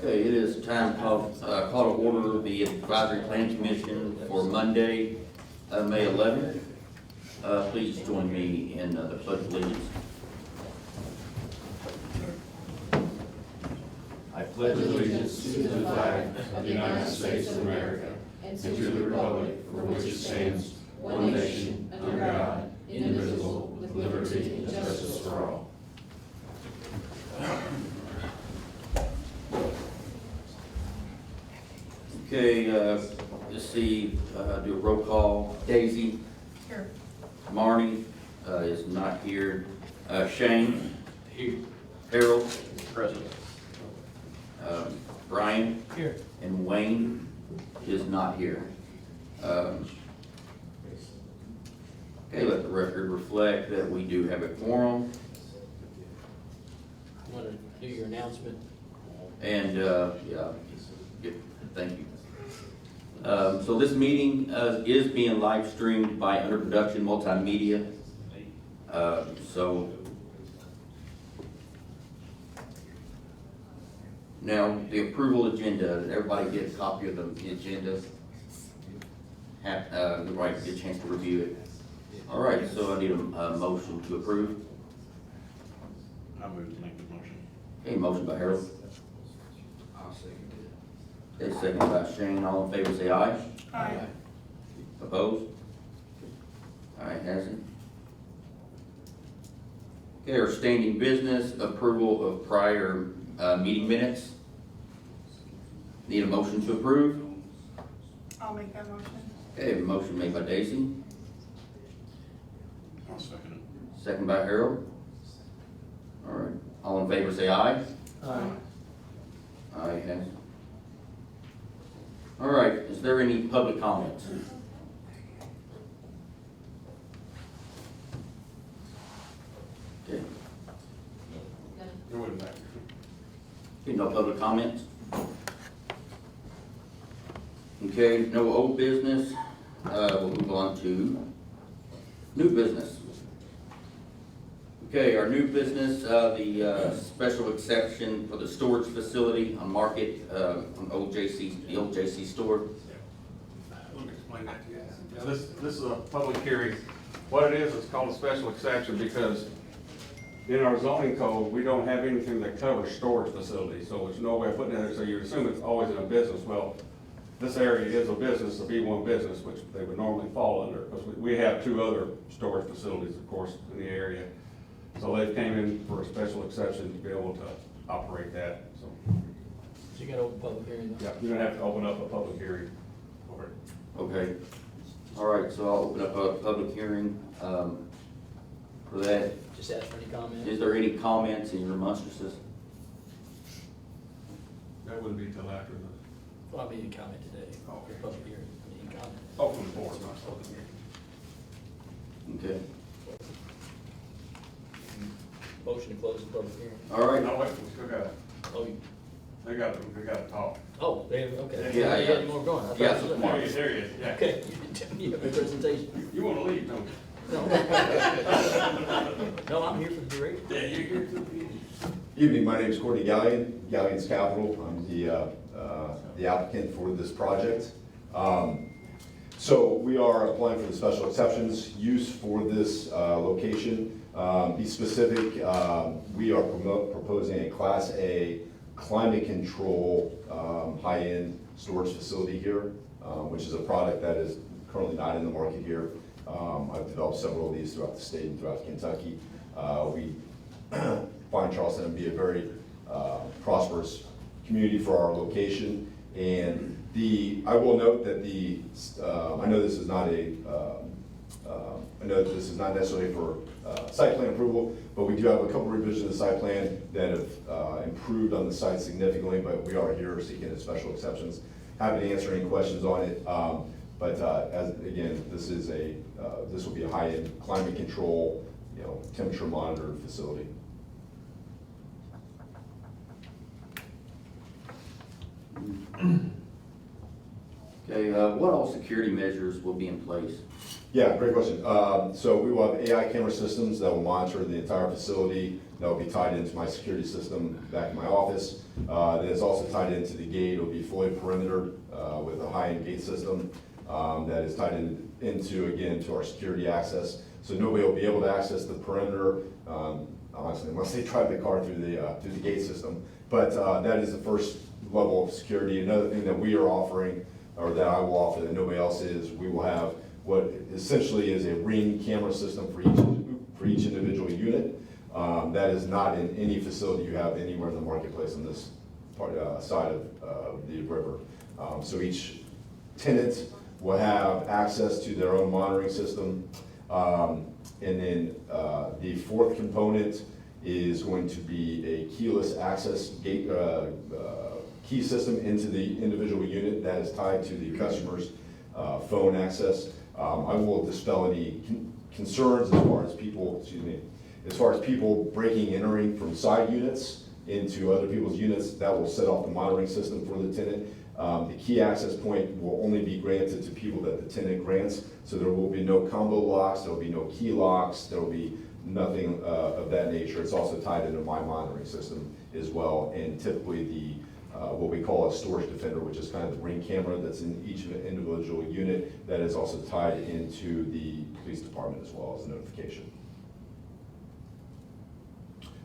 Okay, it is time to call to order the Advisory Planning Commission for Monday, May 11th. Please join me in the Pledge of Allegiance. I pledge allegiance to the flag of the United States of America and to the republic for which it stands, one nation, under God, indivisible, with liberty and justice for all. Okay, let's see, do a roll call. Daisy? Here. Marnie is not here. Shane? Here. Harold? Present. Brian? Here. And Wayne is not here. Okay, let the record reflect that we do have a quorum. Want to do your announcement? And, yeah, thank you. So this meeting is being live streamed by Under Production Multimedia. So now the approval agenda, did everybody get a copy of the agenda? Have, everybody get a chance to review it? All right, so I need a motion to approve. I move to make the motion. Okay, motion by Harold. I'll second it. Okay, second by Shane. All in favor say aye. Aye. Opposed? All right, has it. Okay, our standing business, approval of prior meeting minutes. Need a motion to approve? I'll make that motion. Okay, a motion made by Daisy, I'll second it. second by Harold. All right, all in favor say aye. Aye. Aye, has it. All right, is there any public comments? Okay, You're waiting back. okay, no public comments? Okay, no old business. We'll move on to new business. Okay, our new business, the special exception for the storage facility on Market, on old JC, the old JC store. Let me explain that to you. Yeah, this is a public hearing. What it is, it's called a special exception because in our zoning code, we don't have anything that covers storage facilities, so there's no way of putting it there, so you assume it's always in a business. Well, this area is a business, a B1 business, which they would normally fall under, because we have two other storage facilities, of course, in the area. So they came in for a special exception to be able to operate that, so. So you got to open public hearing? Yeah, you're gonna have to open up a public hearing for it. Okay, all right, so I'll open up a public hearing for that. Just ask for any comments? Is there any comments in your remonstrances? That wouldn't be till after the, Well, I mean, you can comment today. Okay. Public hearing, I mean, you can comment. open the board, not open the meeting. Okay, Motion to close the public hearing. all right. No, wait, we still got, Oh, you, they got to talk. oh, okay. Yeah, yeah. You more going? I thought Yeah, you so was- tomorrow. There he is, yeah. Okay, you didn't tell me you have a presentation. You wanna leave, don't you? No. No, I'm here for the duration. Yeah, you're here to be. Evening, my name is Courtney Gallion, Gallion's Capital. I'm the applicant for this project. So we are applying for the special exceptions use for this location. Be specific, we are proposing a Class A climate control high-end storage facility here, which is a product that is currently not in the market here. I've developed several of these throughout the state and throughout Kentucky. We find Charleston to be a very prosperous community for our location. And I will note that I know this is not necessarily for site plan approval, but we do have a couple revisions of the site plan that have improved on the site significantly, but we are here seeking the special exceptions. Happy to answer any questions on it. But again, this will be a high-end climate control, temperature monitored facility. Okay, what all security measures will be in place? Yeah, great question. So we will have AI camera systems that will monitor the entire facility. That will be tied into my security system back in my office. Then it's also tied into the gate. It'll be fully perimetered with a high-end gate system that is tied into, again, to our security access. So nobody will be able to access the perimeter, honestly, unless they drive the car through the gate system. But that is the first level of security. Another thing that we are offering, or that I will offer that nobody else is, we will have what essentially is a Ring camera system for each individual unit. That is not in any facility you have anywhere in the marketplace on this side of the river. So each tenant will have access to their own monitoring system. And then the fourth component is going to be a keyless access gate key system into the individual unit that is tied to the customer's phone access. I will dispel any concerns as far as people breaking, entering from side units into other people's units. That will set off the monitoring system for the tenant. The key access point will only be granted to people that the tenant grants, so there will be no combo locks, there will be no key locks, there will be nothing of that nature. It's also tied into my monitoring system as well, and typically the what we call a storage defender, which is kind of the Ring camera that's in each individual unit, that is also tied into the police department as well as a notification.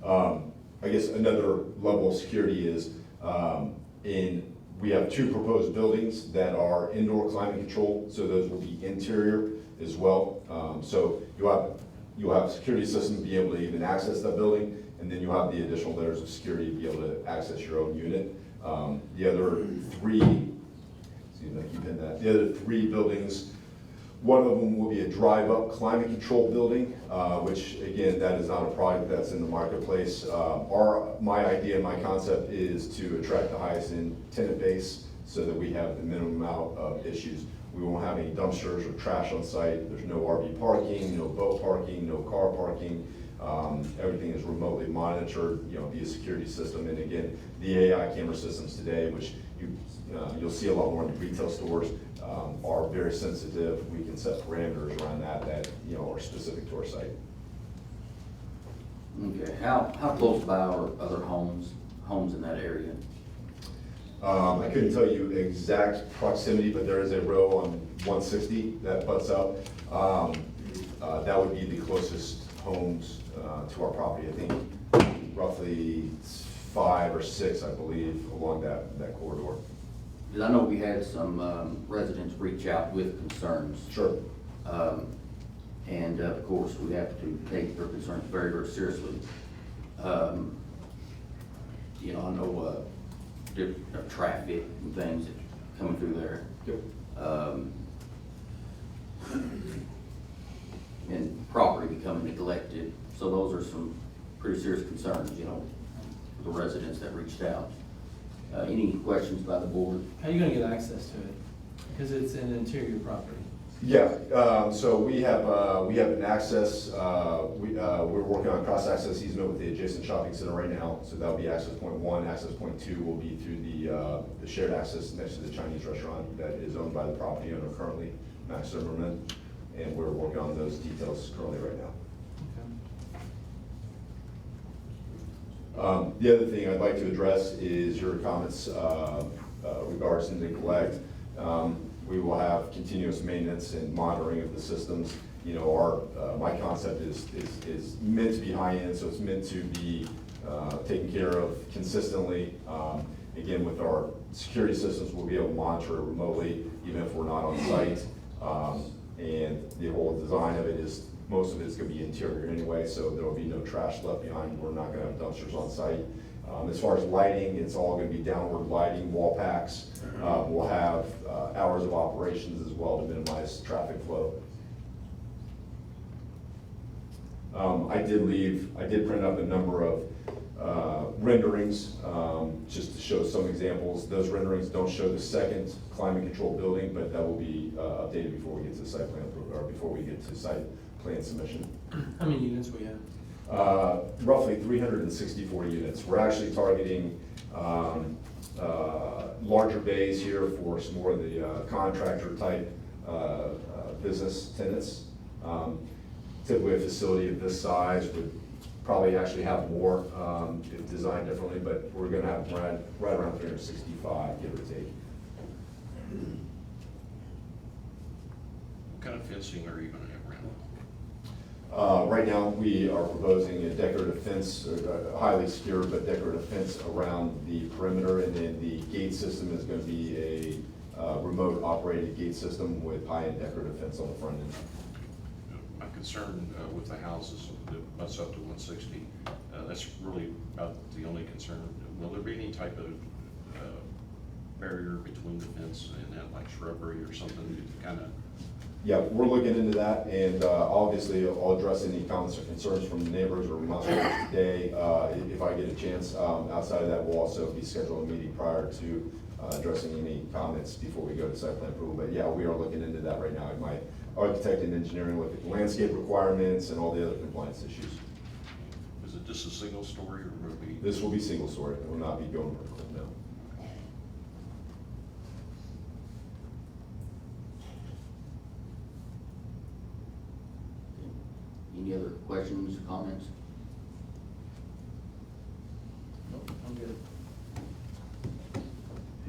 I guess another level of security is we have two proposed buildings that are indoor climate control, so those will be interior as well. So you'll have security systems be able to even access that building, and then you'll have the additional layers of security to be able to access your own unit. The other three buildings, one of them will be a drive-up climate control building, which again, that is not a product that's in the marketplace. My idea, my concept is to attract the highest end tenant base so that we have the minimum amount of issues. We won't have any dumpsters or trash on site. There's no RV parking, no boat parking, no car parking. Everything is remotely monitored, via security system. And again, the AI camera systems today, which you'll see a lot more in the retail stores, are very sensitive. We can set parameters around that are specific to our site. Okay, how close by are other homes in that area? I couldn't tell you exact proximity, but there is a row on 160 that butts up. That would be the closest homes to our property. I think roughly 5 or 6, I believe, along that corridor. Because I know we had some residents reach out with concerns. Sure. And of course, we have to take their concerns very, very seriously. I know traffic and things that coming through there. Yep. And property becoming neglected. So those are some pretty serious concerns, for the residents that reached out. Any questions by the board? How are you gonna get access to it? Because it's an interior property. Yeah, so we have an access, we're working on cross-access easement with the adjacent shopping center right now, so that'll be access point 1. Access point 2 will be through the shared access next to the Chinese restaurant that is owned by the property owner currently, Max Zimmerman, and we're working on those details currently right now. The other thing I'd like to address is your comments regards to neglect. We will have continuous maintenance and monitoring of the systems. My concept is meant to be high-end, so it's meant to be taken care of consistently. Again, with our security systems, we'll be able to monitor it remotely, even if we're not on site. And the whole design of it is, most of it's gonna be interior anyway, so there will be no trash left behind. We're not gonna have dumpsters on site. As far as lighting, it's all gonna be downward lighting, wall packs. We'll have hours of operations as well to minimize traffic flow. I did print up a number of renderings, just to show some examples. Those renderings don't show the second climate control building, but that will be updated before we get to site plan, or before we get to site plan submission. How many units we have? Roughly 364 units. We're actually targeting larger bays here for some more of the contractor type business tenants. Typically, a facility of this size would probably actually have more, if designed differently, but we're gonna have right around 365, give or take. What kind of fencing are you gonna have around? Right now, we are proposing a decorative fence, a highly secure but decorative fence around the perimeter, and then the gate system is gonna be a remote operated gate system with high-end decorative fence on the front end. My concern with the houses that butts up to 160, that's really about the only concern. Will there be any type of barrier between the fence and that, like shrubbery or something to kind of? Yeah, we're looking into that, and obviously, I'll address any comments or concerns from the neighbors or remonstrances today, if I get a chance. Outside of that, we'll also be scheduling a meeting prior to addressing any comments before we go to site plan approval. But yeah, we are looking into that right now. My architect and engineering look at landscape requirements and all the other compliance issues. Is it just a single story or will it be? This will be single story, it will not be going vertical, no. Any other questions, comments? Nope, I'm good.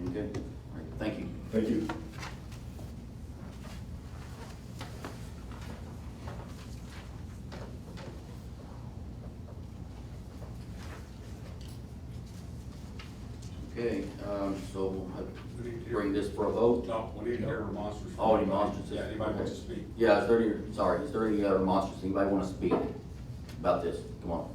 Okay, all right, thank you. Thank you. Okay, so we'll have to bring this for a vote. No, we need to hear remonstrance. Oh, remonstrances. Yeah, anybody wants to speak? Yeah, is there any, sorry, is there any remonstrance, anybody want to speak about this? Come on.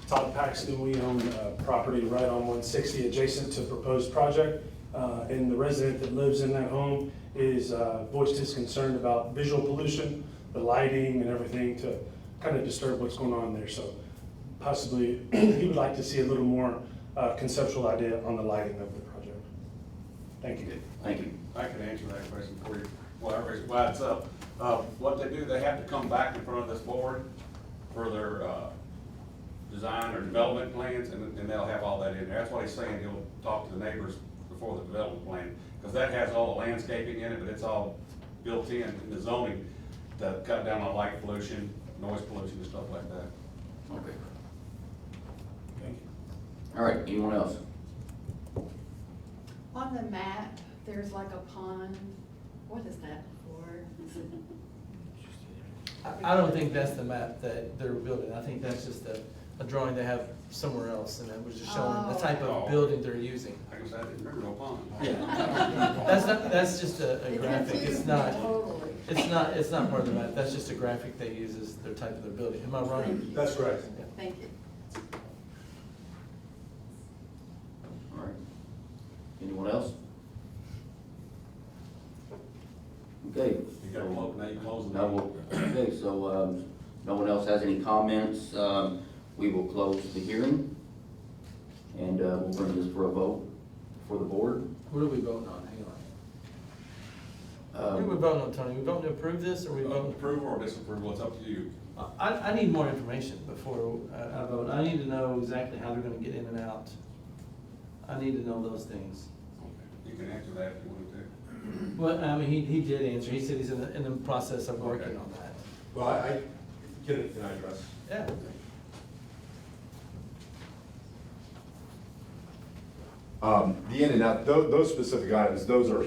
Todd Paxton, we own property right on 160 adjacent to proposed project. And the resident that lives in that home is voiced his concern about visual pollution, the lighting and everything to kind of disturb what's going on there. So possibly he would like to see a little more conceptual idea on the lighting of the project. Thank you. Thank you. I can answer that question for you, why it's up. What they do, they have to come back in front of this board for their design or development plans, and they'll have all that in there. That's why he's saying he'll talk to the neighbors before the development plan, because that has all the landscaping in it, but it's all built in the zoning to cut down on light pollution, noise pollution, and stuff like that. Okay. Thank you. All right, anyone else? On the map, there's like a pond. What is that for? I don't think that's the map that they're building. I think that's just a drawing they have somewhere else, and it was just showing the type Oh. of building they're using. I guess I didn't remember no pond. That's just a graphic. It's not, Totally. it's not part of the map. That's just a graphic they use as their type of their building. Am I right? That's correct. Thank you. All right. Anyone else? Okay. You gotta close, now you close the Now meeting. okay, so, no one else has any comments, we will close the hearing. And, we'll bring this for a vote for the board. What are we voting on? Hang on. What are we Um, voting on, Tony? We voting to approve this, or we voting? Approval or disapproval, it's up to you. I need more information before I vote. I need to know exactly how they're gonna get in and out. I need to know those things. You can answer that if you want to. Well, I mean, he did answer. He said he's in the process of working Okay. on that. Well, can I address? Yeah. The in and out, those specific items, those are,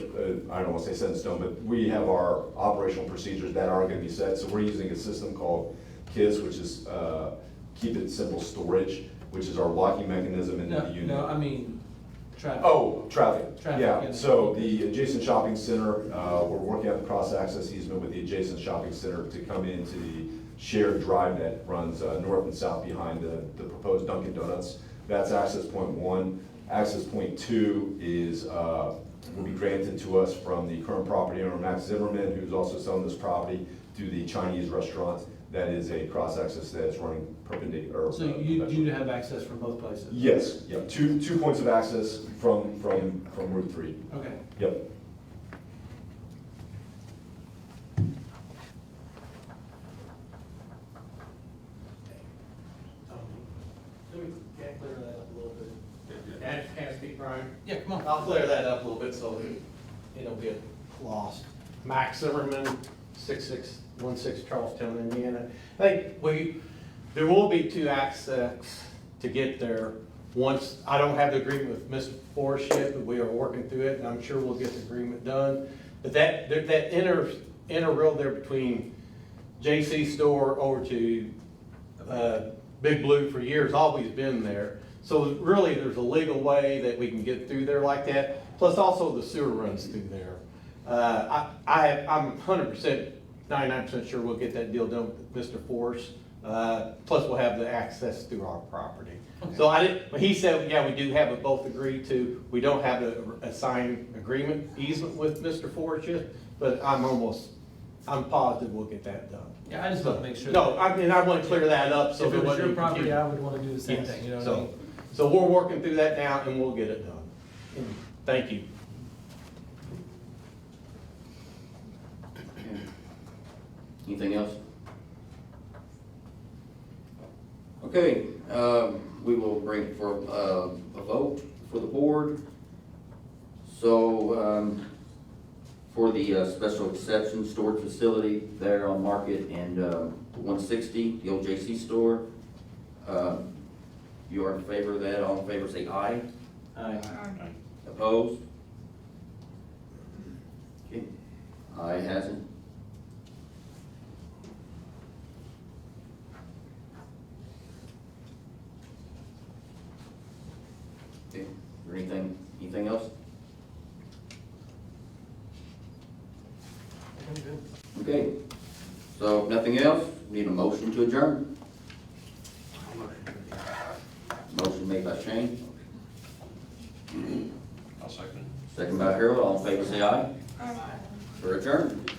I don't want to say set in stone, but we have our operational procedures that are going to be set. So we're using a system called KISS, which is Keep It Simple Storage, which is our locking mechanism in the unit. No, I mean, traffic. Oh, traffic. Traffic, Yeah, yeah. so the adjacent shopping center, we're working out the cross-access easement with the adjacent shopping center to come into the shared drive that runs north and south behind the proposed Dunkin' Donuts. That's access point one. Access point two is, will be granted to us from the current property owner, Max Zimmerman, who's also selling this property, to the Chinese restaurant. That is a cross-access that's running perpendicular. So you have access from both places? Yes, yep, two points of access from Route 3. Okay. Yep. Can we clear that up a little bit? Can I speak Brian? Yeah, come on. I'll clear that up a little bit so it don't get lost. Max Zimmerman, 6616 Charlestown, Indiana. I think there will be two access to get there. Once, I don't have the agreement with Mr. Forrest yet, but we are working through it, and I'm sure we'll get the agreement done. But that inner road there between J.C. store over to Big Blue for years, always been there. So really, there's a legal way that we can get through there like that. Plus also the sewer runs through there. I'm 100%, 99% sure we'll get that deal done with Mr. Force. Plus we'll have the access through our property. So he said, yeah, we do have it both agreed to. We don't have a signed agreement easement with Mr. Force yet, but I'm positive we'll get that done. Yeah, I just want to make sure. No, I mean, I want to clear that up so If it there was wasn't your property, confusion. I would want to do the same Yes. thing, you know what I mean? So we're working through that now and we'll get it done. Thank you. Anything else? Okay, we will bring for a vote for the board. So, for the special exception storage facility there on Market and 160, the old JC store, you are in favor of that? All in favor say aye. Aye. Opposed? Okay, aye has it. Okay, is there anything else? I'm good. Okay, so if nothing else, need a motion to adjourn. Motion made by Shane, I'll second. second by Harold, all in favor say aye. Aye. For adjourned.